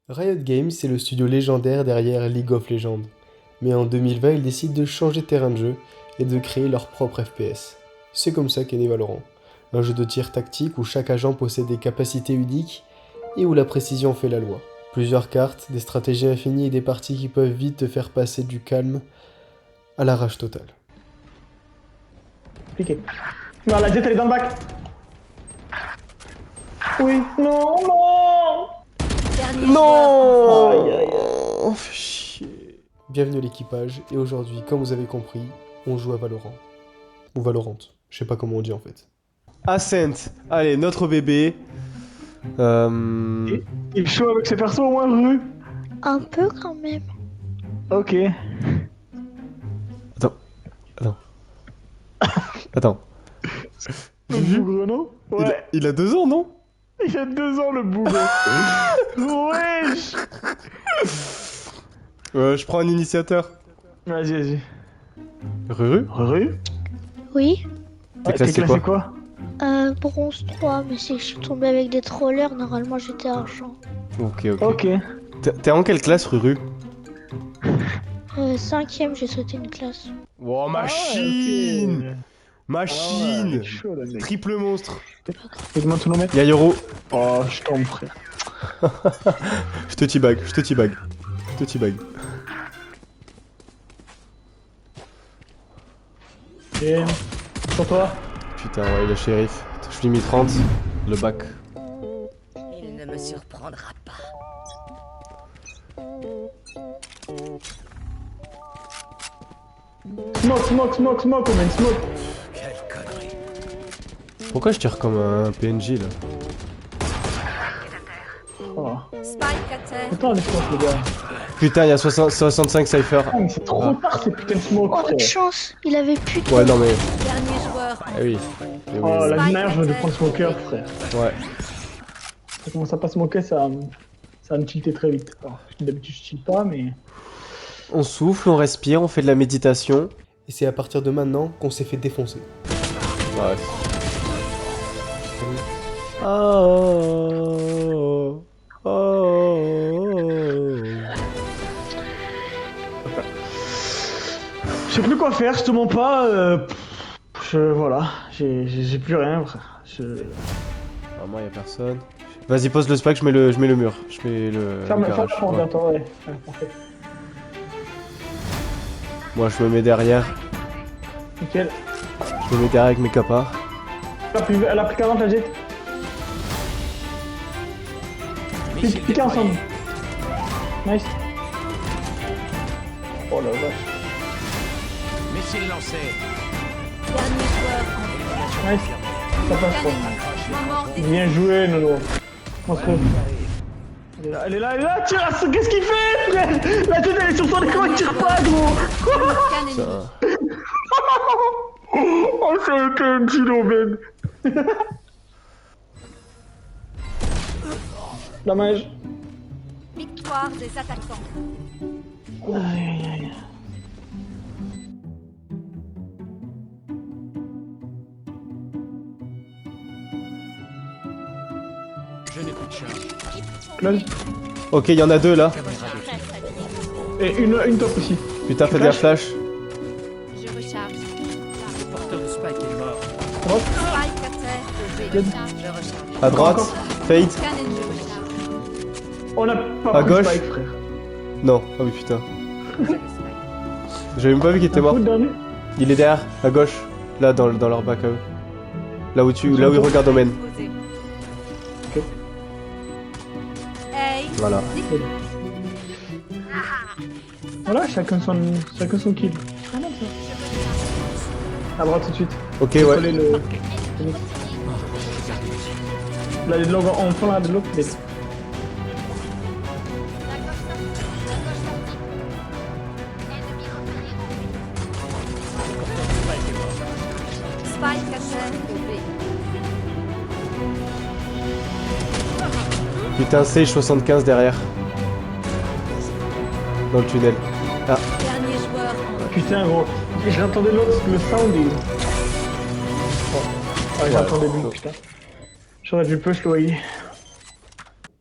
Riot Games, c'est le studio légendaire derrière League of Legends. Mais en 2020, ils décident de changer de terrain de jeu et de créer leur propre FPS. C'est comme ça qu'est né Valorant. Un jeu de tir tactique où chaque agent possède des capacités uniques et où la précision fait la loi. Plusieurs cartes, des stratégies infinies et des parties qui peuvent vite te faire passer du calme à la rage totale. Piqué. Non, la jet elle est dans le bac. Oui, non, non. Non. Aïe, aïe, aïe. Oh, fait chier. Bienvenue à l'équipage, et aujourd'hui, comme vous avez compris, on joue à Valorant. Ou Valorant, je sais pas comment on dit en fait. Ascent, allez, notre bébé. Il est chaud avec ses persos au moins, Rue. Un peu quand même. Ok. Attends. Le bougre, non? Ouais. Il a 2 ans, non? Il a 2 ans, le bougre. Wesh. Je prends un initiateur. Vas-y, vas-y. Ruru? Rue. Oui. T'es classé quoi? Bronze 3, mais c'est que je suis tombé avec des trollers, normalement j'étais argent. Ok. Ok. T'es en quelle classe, Ruru? 5ème, j'ai sauté une classe. Oh, machine. machine! Machine! Chaud, là, mec. Triple monstre. Fais-moi tout le mettre. Y'a Yoro. Oh, je tombe, frère. Je te teabag. Et... Sur toi. Putain, ouais, le shérif. Je lui ai mis 30. Le bac. Il ne me surprendra pas. Smoke, on met une smoke. Quelle connerie. Pourquoi je tire comme un PNJ là? Oh. Spike à terre. Putain, les smokes, les gars. Putain, y'a 65 cypher. Ah, mais c'est trop tard, ces putains de smokes, Oh, de frère. chance, il avait plus de... Ouais, non mais. Dernier joueur. Ah oui. Eh oui. Oh, la vie dernière, je vais prendre smoker, frère. Ouais. Ça commence à pas smoker, ça va me tilter très vite. Alors, d'habitude, je tilte pas, mais... On souffle, on respire, on fait de la méditation. Et c'est à partir de maintenant qu'on s'est fait défoncer. Ouais. Oh, oh, oh. Je sais plus quoi faire, je te mens pas. Voilà, j'ai plus rien, frère. Ah, moi y'a personne. Vas-y, pose le spike, je mets le mur. Je mets le. Ferme le la garage. porte, Ouais. attends, ouais. Parfait. Moi je me mets derrière. Nickel. Je me mets derrière avec mes capas. Elle a pris 40 la jet. Piquez ensemble. Nice. Oh la vache. Missile lancé. Dernier joueur. Nice. Ça passe pas. Moment des Bien joué, Nono. On se retrouve. Elle est là, tire. Qu'est-ce qu'il fait, frère? La tête elle est sur son écran, il tire pas, gros. cannes ennemis. Oh, c'est un kilo, man. Dommage. Victoire des attaquants. Aïe, aïe. Je n'ai plus de charge. Close. Ok, y'en a 2 là. Et une top aussi. Putain, fais de la flash. Je recharge. Le porteur de Spike est mort. Spike à terre. Je recharge. À droite. Fade. Canne ennemie. Je recharge. On a pas À pris gauche. Spike, frère. Non. Oh oui, putain. J'avais même pas vu qu'il était mort. Un coup de dernier. Il est derrière, à gauche. Là, dans leur bac à eux. Là où il regarde au main. Posé. Ok. Hey. Voilà. Voilà, chacun son kill. Ah non, ça. À droite tout de suite. Ok, Coller ouais. le... Là, les logs en fond, là, de l'autre. Mais... Spike à terre. Putain, Sage 75 derrière. Dans le tunnel. Ah, Dernier joueur. Putain, gros. J'entendais l'autre, le sound et... Oh. Ouais, j'entendais lui, putain. J'aurais dû push le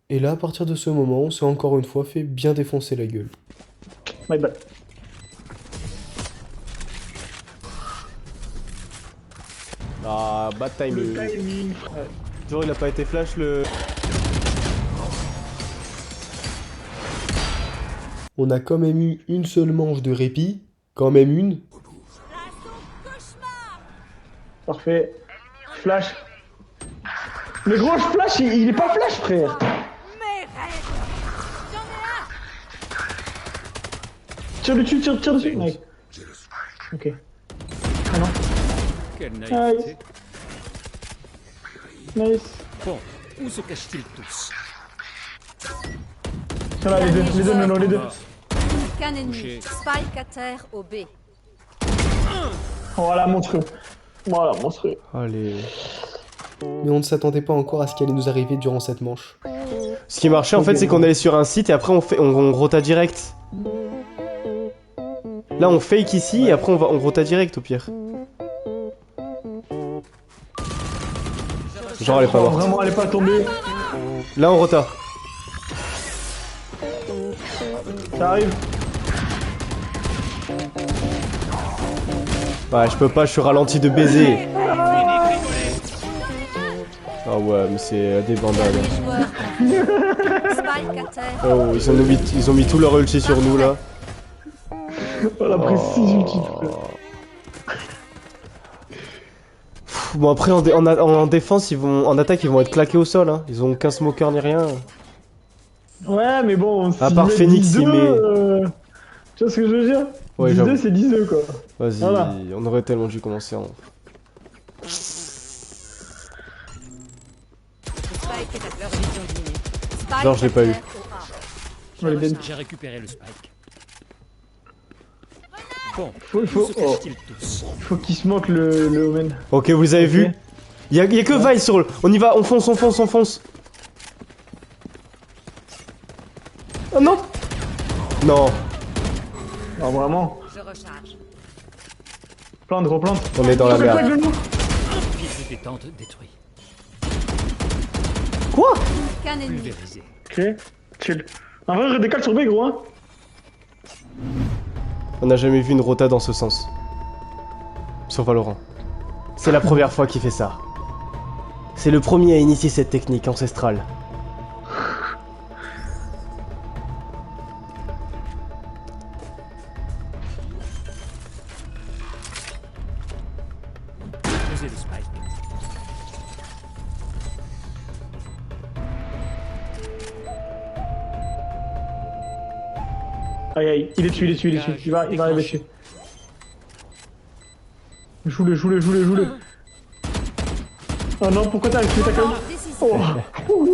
Et là, à partir de ce moment, on s'est encore une fois fait bien défoncer la gueule. My bad. Ah, bad timing. Timing, frère. Genre, il a pas été flash le. On a quand même eu une seule manche de répit, quand même une. Parfait. Flash. Mais gros, flash, il est pas flash, frère. Tire dessus, tire dessus. Nice. Ok. Ah non. Quelle naïveté. Nice. Bon, où se cachent-ils tous? Tiens là, les deux, non, les deux. Mort. Qu'un ennemi. Touché. Spike à terre au B. Voilà, monstrueux. Voilà, monstrueux. Allez. Mais on ne s'attendait pas encore à ce qui allait nous arriver durant cette manche. Ce qui marchait en fait, c'est qu'on allait sur un site et après on rota direct. Là, on fake ici et après on rota direct au pire. Genre, elle est pas morte. Vraiment, elle est pas tombée. Là, on rota. Ça arrive. Ouais, je peux pas, je suis ralenti de baiser. Ah ouais, mais c'est des bandades. Dernier joueur. Spike à terre. Oh, ils ont mis tout leur ulti sur nous là. On a pris 6 ultis, frère. Bon après en défense en attaque ils vont être claqués au sol hein. Ils ont aucun smoker ni rien. Ouais, mais bon, À part Phoenix, il met. Tu vois ce que je veux dire? Ouais, 10-2, j'avoue. c'est 10-2, quoi. Vas-y, Voilà. on aurait tellement dû commencer en. Spike est à leur vision dîner. Spike Genre, je l'ai à pas eu. terre au A. Ouais, Ben. J'ai récupéré le spike. Bon, Faut où se cachent-ils tous? faut qu'il se manque le Omen. Ok, vous les avez vus? Y'a que Vice sur le. On y va, on fonce. Oh non! Non, Non, vraiment. Je recharge. Plante, replante. on est dans la merde. Piste de détente détruit. Quoi? Qu'un ennemi. Pulvérisé. Ok, chill. En vrai, décale sur B, gros, hein. On n'a jamais vu une rota dans ce sens. Sur Valorant. C'est la première fois qu'il fait ça. C'est le premier à initier cette technique ancestrale. Posez le spike. Aïe, aïe, il est dessus. Il va arriver dessus. Joue-le. Oh non, pourquoi t'as activé ta cam? Décision. Oh,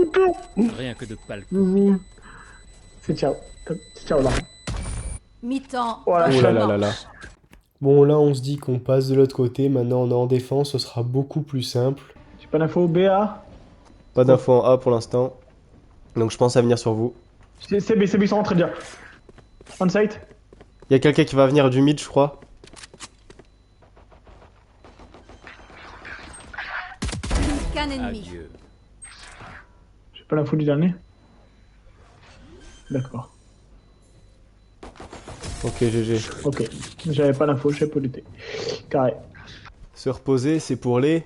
Rien que de palpe. c'est ciao. C'est ciao, là. Mi-temps. Voilà, Oh là là là là. Bon, là, on se dit qu'on passe de l'autre côté. Maintenant, on est en défense, ce sera beaucoup plus simple. J'ai pas d'info, BA. Pas d'infos en A pour l'instant. Donc je pense à venir sur vous. C'est B, ils sont rentrés déjà. On site. Y'a quelqu'un qui va venir du mid, je crois. Qu'un ennemi. Adieu. J'ai pas l'info du dernier. D'accord. Ok, GG. Ok. J'avais pas l'info, je sais pas lutter. Carré. Se reposer, c'est pour les.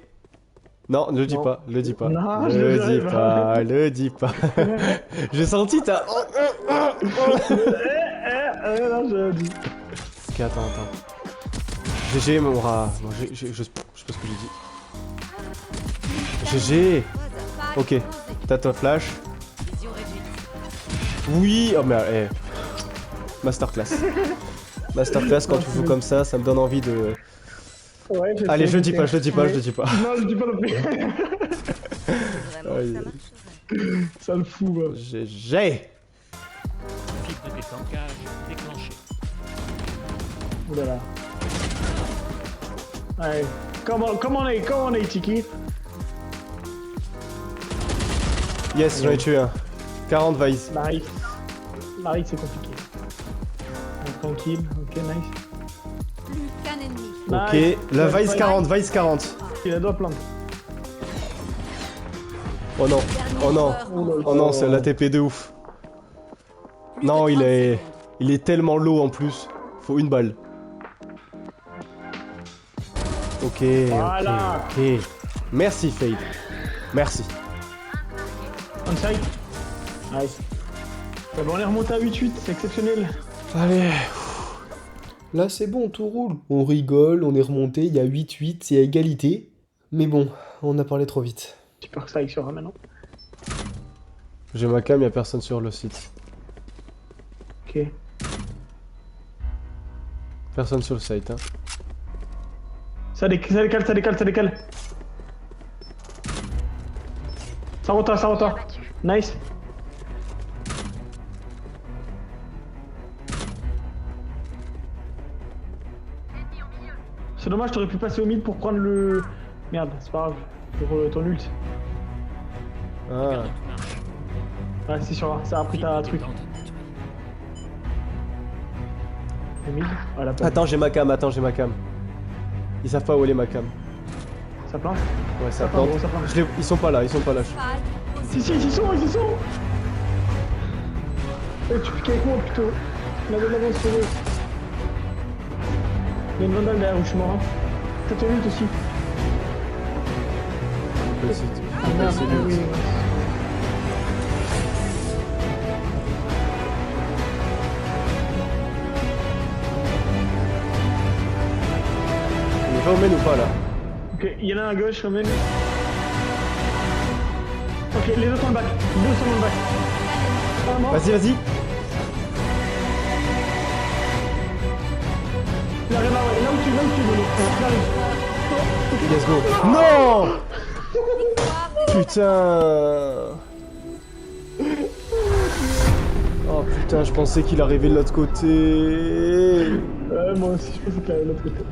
Non, ne le dis Non. pas, le dis pas. Non, le dis pas. J'ai senti ta. Non, je dis. Ok, attends. GG, mon rat. Non, je sais pas ce que j'ai dit. GG. Ok, t'as toi flash. Vision réduite. Oui, oh merde, Masterclass. Masterclass quand tu joues comme ça me donne envie de. Ouais, Allez, je le dis pas. Non, je dis pas non plus. Vraiment, Aïe. ça marcherait. Ça le fout, bah. GG. Kit de détankage déclenché. Oulala. Allez. Come on, Tiki. Yes, j'en ai tué un. 40 Vice. Larry, c'est compliqué. Tranquille, ok, nice. Plus qu'un ennemi. Ok, Nice. la Ouais, Vice ouais. 40, Vice 40. Il a doigt plein. Oh non, oh non, oh non, c'est l'ATP de ouf. Non, il est tellement low en plus. Faut une balle. Ok, Voilà. ok. Merci Fade. Merci. On side. Nice. Ah bon, on est remonté à 8-8, c'est exceptionnel. Allez. Là, c'est bon, tout roule. On rigole, on est remonté, il y a 8-8, c'est à égalité. Mais bon, on a parlé trop vite. J'ai peur que ça aille sur un maintenant. J'ai ma cam, y'a personne sur le site. Ok. Personne sur le site, hein. Ça décale. Ça rota. Nice. C'est dommage, t'aurais pu passer au mid pour prendre le... Merde, c'est pas grave. Pour ton ult. Ah. Ouais, c'est sûr, ça a pris ta truc. Le mid. Voilà, pas Attends, j'ai ma cam. Ils savent pas où elle est ma cam. Ça plante. Ouais, ça Ça plante, plante. ça plante. Ils sont pas là. Si, ils y sont. Eh, tu piques avec moi plutôt. L'avance, c'est eux. Il y a une vandale derrière où je suis mort. Hein. T'as ton ult aussi. Ah merde, oui. Il est pas au main ou pas là? Ok, il y en a un à gauche, Romain. Ok, les autres sont dans le bac. Deux sont dans le bac. Ah, mort. Vas-y. Il arrive là, ouais. Là où tu veux. Il arrive. Ok. Let's go. Non. Putain. Oh putain, je pensais qu'il arrivait de l'autre côté. Moi aussi, je pensais qu'il arrive de l'autre côté.